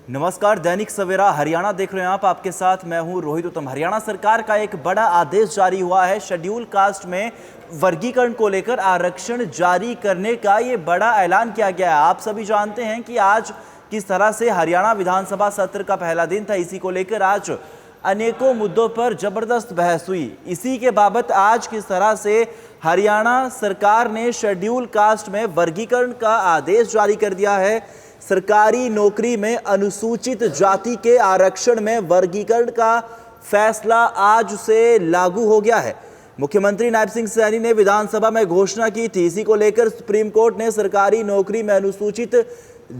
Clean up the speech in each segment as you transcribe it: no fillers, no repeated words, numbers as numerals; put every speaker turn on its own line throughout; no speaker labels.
नमस्कार, दैनिक सवेरा हरियाणा देख रहे हैं आप। आपके साथ मैं हूं रोहित उत्तम। हरियाणा सरकार का एक बड़ा आदेश जारी हुआ है। शेड्यूल कास्ट में वर्गीकरण को लेकर आरक्षण जारी करने का ये बड़ा ऐलान किया गया है। आप सभी जानते हैं कि आज किस तरह से हरियाणा विधानसभा सत्र का पहला दिन था। इसी को लेकर आज अनेकों मुद्दों पर जबरदस्त बहस हुई। इसी के बाबत आज किस तरह से हरियाणा सरकार ने शेड्यूल कास्ट में वर्गीकरण का आदेश जारी कर दिया है। सरकारी नौकरी में अनुसूचित जाति के आरक्षण में वर्गीकरण का फैसला आज से लागू हो गया है। मुख्यमंत्री नायब सिंह सैनी ने विधानसभा में घोषणा की थी। इसी को लेकर सुप्रीम कोर्ट ने सरकारी नौकरी में अनुसूचित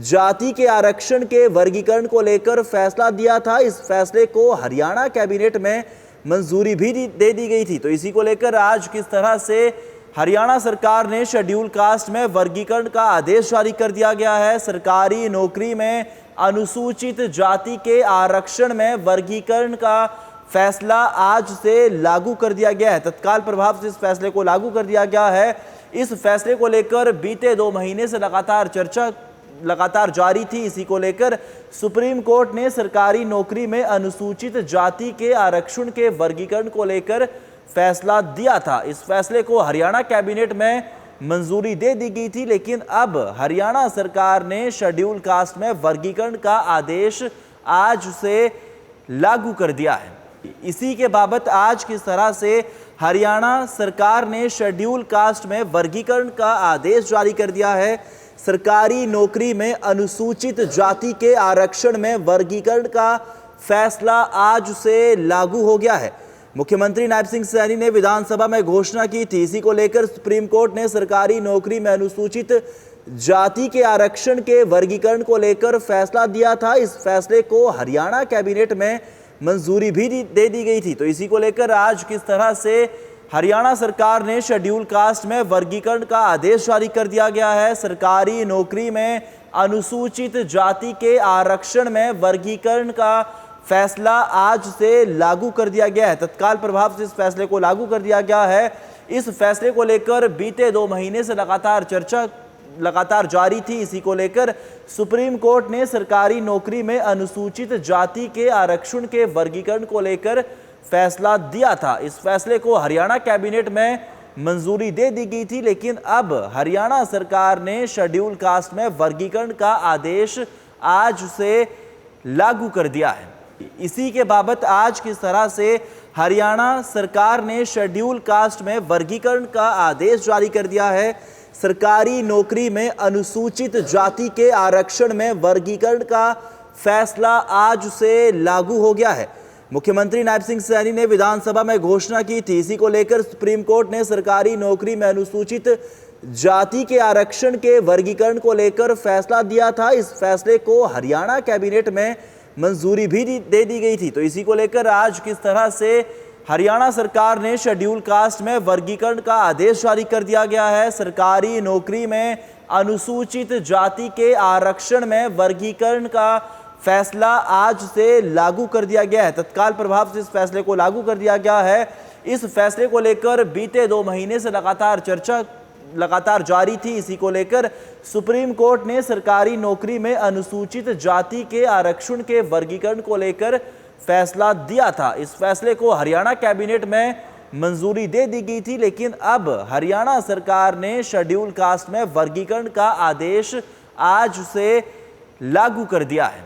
जाति के आरक्षण के वर्गीकरण को लेकर फैसला दिया था। इस फैसले को हरियाणा कैबिनेट में मंजूरी भी दे दी गई थी। तो इसी को लेकर आज किस तरह से हरियाणा सरकार ने शेड्यूल कास्ट में वर्गीकरण का आदेश जारी कर दिया गया है। सरकारी नौकरी में अनुसूचित जाति के आरक्षण में वर्गीकरण का फैसला आज से लागू कर दिया गया है। तत्काल प्रभाव से इस फैसले को लागू कर दिया गया है। इस फैसले को लेकर बीते 2 महीने से लगातार चर्चा जारी थी। इसी को लेकर सुप्रीम कोर्ट ने सरकारी नौकरी में अनुसूचित जाति के आरक्षण के वर्गीकरण को लेकर फैसला दिया था। इस फैसले को हरियाणा कैबिनेट में मंजूरी दे दी गई थी, लेकिन अब हरियाणा सरकार ने शेड्यूल कास्ट में वर्गीकरण का आदेश आज से लागू कर दिया है। इसी के बाबत आज किस तरह से हरियाणा सरकार ने शेड्यूल कास्ट में वर्गीकरण का आदेश जारी कर दिया है। सरकारी नौकरी में अनुसूचित जाति के आरक्षण में वर्गीकरण का फैसला आज से लागू हो गया है। मुख्यमंत्री नायब सिंह सैनी ने विधानसभा में घोषणा की थी। इसी को लेकर सुप्रीम कोर्ट ने सरकारी नौकरी में अनुसूचित जाति के आरक्षण के वर्गीकरण को लेकर फैसला दिया था। इस फैसले को हरियाणा कैबिनेट में मंजूरी भी दे दी गई थी। तो इसी को लेकर आज किस तरह से हरियाणा सरकार ने शेड्यूल कास्ट में वर्गीकरण का आदेश जारी कर दिया गया है। सरकारी नौकरी में अनुसूचित जाति के आरक्षण में वर्गीकरण का फैसला आज से लागू कर दिया गया है। तत्काल प्रभाव से इस फैसले को लागू कर दिया गया है। इस फैसले को लेकर बीते 2 महीने से लगातार चर्चा जारी थी। इसी को लेकर सुप्रीम कोर्ट ने सरकारी नौकरी में अनुसूचित जाति के आरक्षण के वर्गीकरण को लेकर फैसला दिया था। इस फैसले को हरियाणा कैबिनेट में मंजूरी दे दी गई थी, लेकिन अब हरियाणा सरकार ने शेड्यूल कास्ट में वर्गीकरण का आदेश आज से लागू कर दिया है। इसी के बाबत आज किस तरह से हरियाणा सरकार ने शेड्यूल कास्ट में वर्गीकरण का आदेश जारी कर दिया है। सरकारी नौकरी में अनुसूचित जाति के आरक्षण में वर्गीकरण का फैसला आज से लागू हो गया है। मुख्यमंत्री नायब सिंह सैनी ने विधानसभा में घोषणा की थी। इसी को लेकर सुप्रीम कोर्ट ने सरकारी नौकरी में अनुसूचित जाति के आरक्षण के वर्गीकरण को लेकर फैसला दिया था। इस फैसले को हरियाणा कैबिनेट में मंजूरी भी दे दी गई थी। तो इसी को लेकर आज किस तरह से हरियाणा सरकार ने शेड्यूल कास्ट में वर्गीकरण का आदेश जारी कर दिया गया है। सरकारी नौकरी में अनुसूचित जाति के आरक्षण में वर्गीकरण का फैसला आज से लागू कर दिया गया है। तत्काल प्रभाव से इस फैसले को लागू कर दिया गया है। इस फैसले को लेकर बीते 2 महीने से लगातार चर्चा जारी थी। इसी को लेकर सुप्रीम कोर्ट ने सरकारी नौकरी में अनुसूचित जाति के आरक्षण के वर्गीकरण को लेकर फैसला दिया था। इस फैसले को हरियाणा कैबिनेट में मंजूरी दे दी गई थी, लेकिन अब हरियाणा सरकार ने शेड्यूल कास्ट में वर्गीकरण का आदेश आज से लागू कर दिया है।